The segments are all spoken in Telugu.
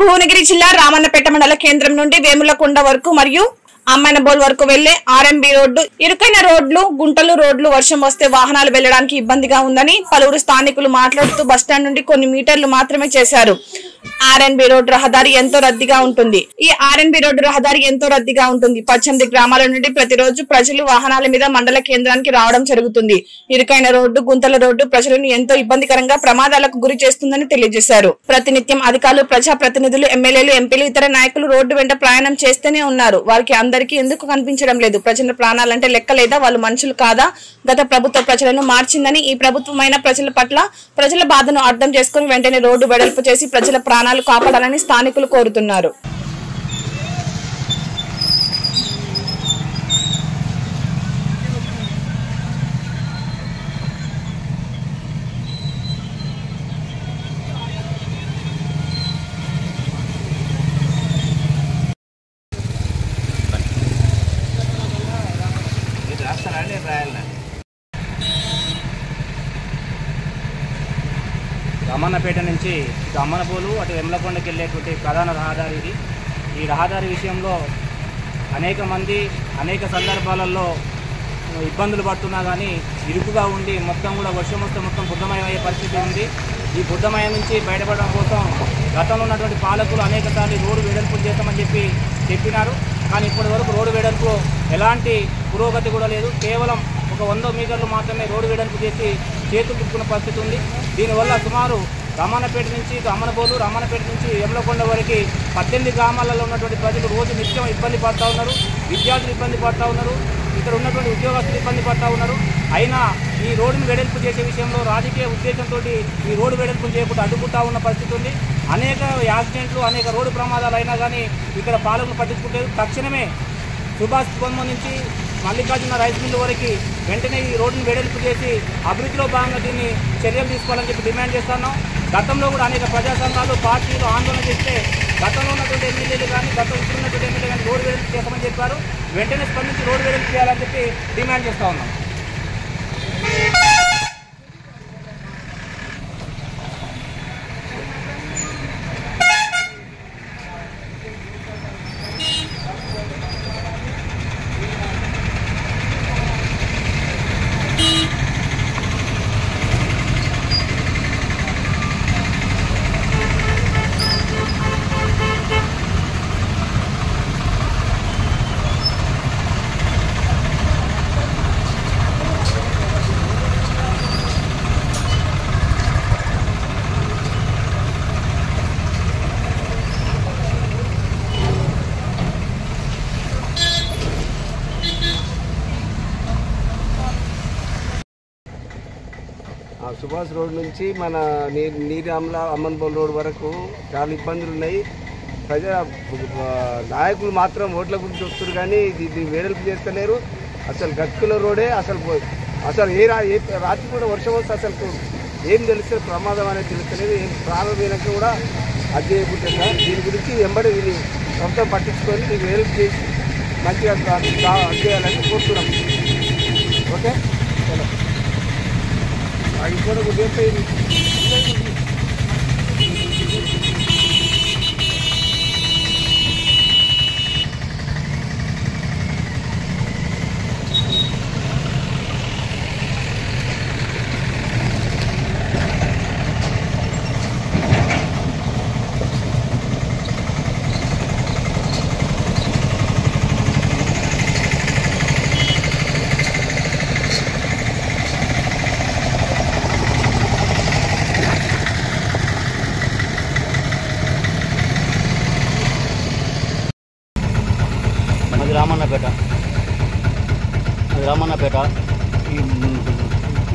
భువనగిరి జిల్లా రామన్నపేట మండల కేంద్రం నుండి వేములకొండ వరకు మరియు అమ్మాయినబోల్ వరకు వెళ్లే ఆర్ఎంబి రోడ్డు ఇరుకైన రోడ్లు, గుంటలు రోడ్లు వర్షం వస్తే వాహనాలు వెళ్లడానికి ఇబ్బందిగా ఉందని పలువురు స్థానికులు మాట్లాడుతూ బస్టాండ్ నుండి కొన్ని మీటర్లు మాత్రమే చేశారు. ఆర్ఎన్బి రోడ్డు రహదారి ఎంతో రద్దీగా ఉంటుంది. ఈ ఆర్ఎన్బి రోడ్డు రహదారి ఎంతో రద్దీగా ఉంటుంది. 18 గ్రామాల నుండి ప్రతిరోజు ప్రజలు వాహనాల మీద మండల కేంద్రానికి రావడం జరుగుతుంది. ఇరుకైన రోడ్డు, గుంతల రోడ్డు ప్రజలను ఎంతో ఇబ్బందికరంగా ప్రమాదాలకు గురి చేస్తుందని తెలియజేశారు. ప్రతినిత్యం అధికారులు, ప్రజా ప్రతినిధులు, ఎమ్మెల్యేలు, ఎంపీలు, ఇతర నాయకులు రోడ్డు వెంట ప్రయాణం చేస్తూనే ఉన్నారు. వారికి అందరికీ ఎందుకు కనిపించడం లేదు? ప్రజల ప్రాణాలంటే లెక్క లేదా? వాళ్ళు మనుషులు కాదా? గత ప్రభుత్వ ప్రజలను మార్చిందని ఈ ప్రభుత్వమైన ప్రజల పట్ల ప్రజల బాధను అర్థం చేసుకుని వెంటనే రోడ్డు వెడల్పు చేసి ప్రజల ప్రాణాలు కాపాడాలని స్థానికులు కోరుతున్నారు. రామన్నపేట నుంచి ఇటు అమ్మనబోలు అటు వేములకొండకి వెళ్ళేటువంటి ప్రధాన రహదారి ఇది. ఈ రహదారి విషయంలో అనేక మంది అనేక సందర్భాలలో ఇబ్బందులు పడుతున్నా కానీ ఇరుకుగా ఉండి మొత్తం కూడా వర్షం వస్తే మొత్తం బుద్ధమయం అయ్యే పరిస్థితి ఉంది. ఈ బుద్ధమయం నుంచి బయటపడడం కోసం గతంలో ఉన్నటువంటి పాలకులు అనేక సార్లు రోడ్డు వెడల్పు చేస్తామని చెప్పినారు. కానీ ఇప్పటి వరకు రోడ్డు వెడల్పు ఎలాంటి పురోగతి కూడా లేదు. కేవలం ఒక 100 మీటర్లు మాత్రమే రోడ్డు వెడల్పు చేసి చేతులు తిప్పుకున్న పరిస్థితి ఉంది. దీనివల్ల సుమారు రామన్నపేట నుంచి అమ్మనబోలు, రామన్నపేట నుంచి వేములకొండ వరకు 18 గ్రామాలలో ఉన్నటువంటి ప్రజలు రోజు నిత్యం ఇబ్బంది పడుతూ ఉన్నారు. విద్యార్థులు ఇబ్బంది పడుతూ ఉన్నారు. ఇక్కడ ఉన్నటువంటి ఉద్యోగస్తులు ఇబ్బంది పడుతూ ఉన్నారు. అయినా ఈ రోడ్డును వెడల్పు చేసే విషయంలో రాజకీయ ఉద్దేశంతో ఈ రోడ్డు వెడల్పు చేయకుండా అడ్డుకుంటా ఉన్న పరిస్థితి ఉంది. అనేక యాక్సిడెంట్లు, అనేక రోడ్డు ప్రమాదాలు అయినా కానీ ఇక్కడ పాలకులు పట్టించుకుంటారు. తక్షణమే సుభాష్ బొమ్మ నుంచి మల్లికార్జున రైస్ మిల్లు వరకు వెంటనే ఈ రోడ్డును వెడల్పు చేసి అభివృద్ధిలో భాగంగా దీన్ని చర్యలు తీసుకోవాలని చెప్పి డిమాండ్ చేస్తున్నాం. గతంలో కూడా అనేక ప్రజా సంఘాలు, పార్టీలు ఆందోళన చేస్తే గతంలో ఉన్నటువంటి ఎమ్మెల్యేలు కానీ ఉన్నటువంటి ఎమ్మెల్యే కానీ రోడ్డు వెడల్పు చేస్తామని చెప్పారు. వెంటనే స్పందించి రోడ్డు వెడల్పు చేయాలని చెప్పి డిమాండ్ చేస్తూ ఉన్నాం. సుభాష్ రోడ్ నుంచి మన నీరామ్ల అమ్మన్బోల్ రోడ్ వరకు చాలా ఇబ్బందులు ఉన్నాయి. ప్రజా నాయకులు మాత్రం ఓట్ల గురించి వస్తారు కానీ ఇది వెడల్పు చేస్తలేరు. అసలు గక్కుల రోడే అసలు ఏ రాత్రి కూడా వర్షం వస్తే అసలు ఏం తెలుస్తుంది, ప్రమాదం అనేది తెలుస్తలేదు. ఏం ప్రాణం వెనక కూడా అది చేయకుండా దీని గురించి వెంబడి దీన్ని ప్రభుత్వం పట్టించుకొని దీన్ని వెడల్పు చేసి మంచిగా చేయాలని కోరుతున్నాం. ఓకే, చలో आगे को देखते ही రామన్నపేట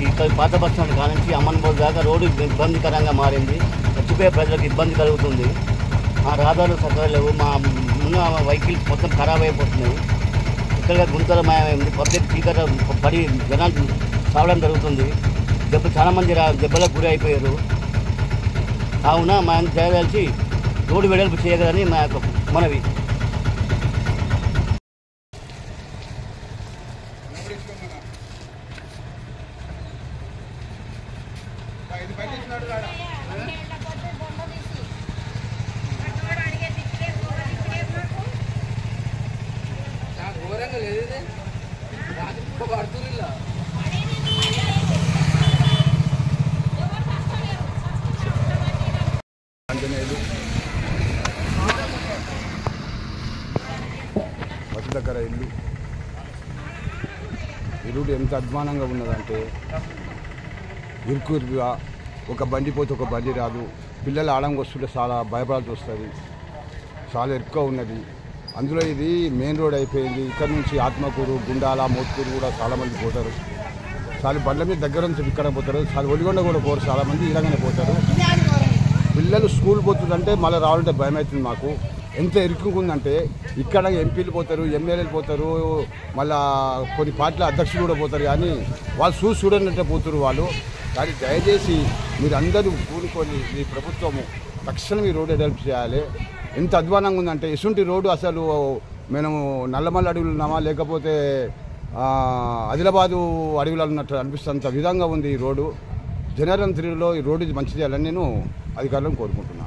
ఈ పాత బస్ స్టాండ్ కానుంచి అమ్మన్బోల్ దాకా రోడ్డు ఇబ్బందికరంగా మారింది. చచ్చిపోయే ప్రజలకు ఇబ్బంది కలుగుతుంది. ఆ రహదారులు సరిగ్గా లేవు. మా ఉన్న వెహికల్స్ మొత్తం ఖరాబ్ అయిపోతున్నాయి. ఇక్కడ గుంతల మాయమైంది. పబ్లిక్ చీకట పడి జనాలు చావడం జరుగుతుంది. చాలామంది దెబ్బలకు గురి అయిపోయారు. కావున మా దయదలిచి రోడ్డు వెడల్పు చేయగలని మా యొక్క మనవి. ఇది బయట బస్సు దగ్గర ఇల్లు ఈ రూట్ ఎంత అధ్వానంగా ఉన్నదంటే ఇరుకుగా ఒక బండి పోతే ఒక బండి రాదు. పిల్లలు ఆడంగా వస్తుంటే చాలా భయపడాల్సి వస్తుంది. చాలా ఎక్కువ ఉన్నది. అందులో ఇది మెయిన్ రోడ్ అయిపోయింది. ఇక్కడ నుంచి ఆత్మకూరు, గుండాల, మోత్కూరు కూడా చాలామంది పోతారు. చాలా బండ్ల మీద దగ్గర నుంచి ఇక్కడ పోతారు. చాలా ఒడిగొండ కూడా పోరు. చాలామంది ఇలాగనే పోతారు. పిల్లలు స్కూల్ పోతుందంటే మళ్ళీ రావాలంటే భయం అవుతుంది మాకు. ఎంత ఇరుక్కుందంటే ఇక్కడ ఎంపీలు పోతారు, ఎమ్మెల్యేలు పోతారు, మళ్ళా కొన్ని పార్టీల అధ్యక్షులు కూడా పోతారు. కానీ వాళ్ళు చూడంటే పోతారు వాళ్ళు. కానీ దయచేసి మీరు అందరూ కూడుకొని ఈ ప్రభుత్వము తక్షణం ఈ రోడ్డు డెవలప్ చేయాలి. ఎంత అధ్వానంగా ఉందంటే ఇసుంటి రోడ్డు అసలు మేము నల్లమల్ల అడవులు ఉన్నామా లేకపోతే ఆదిలాబాదు అడవులు ఉన్నట్టు అనిపిస్తున్నంత విధంగా ఉంది ఈ రోడ్డు. జనవరి 3లో ఈ రోడ్డు మంచి చేయాలని నేను అధికారులను కోరుకుంటున్నాను.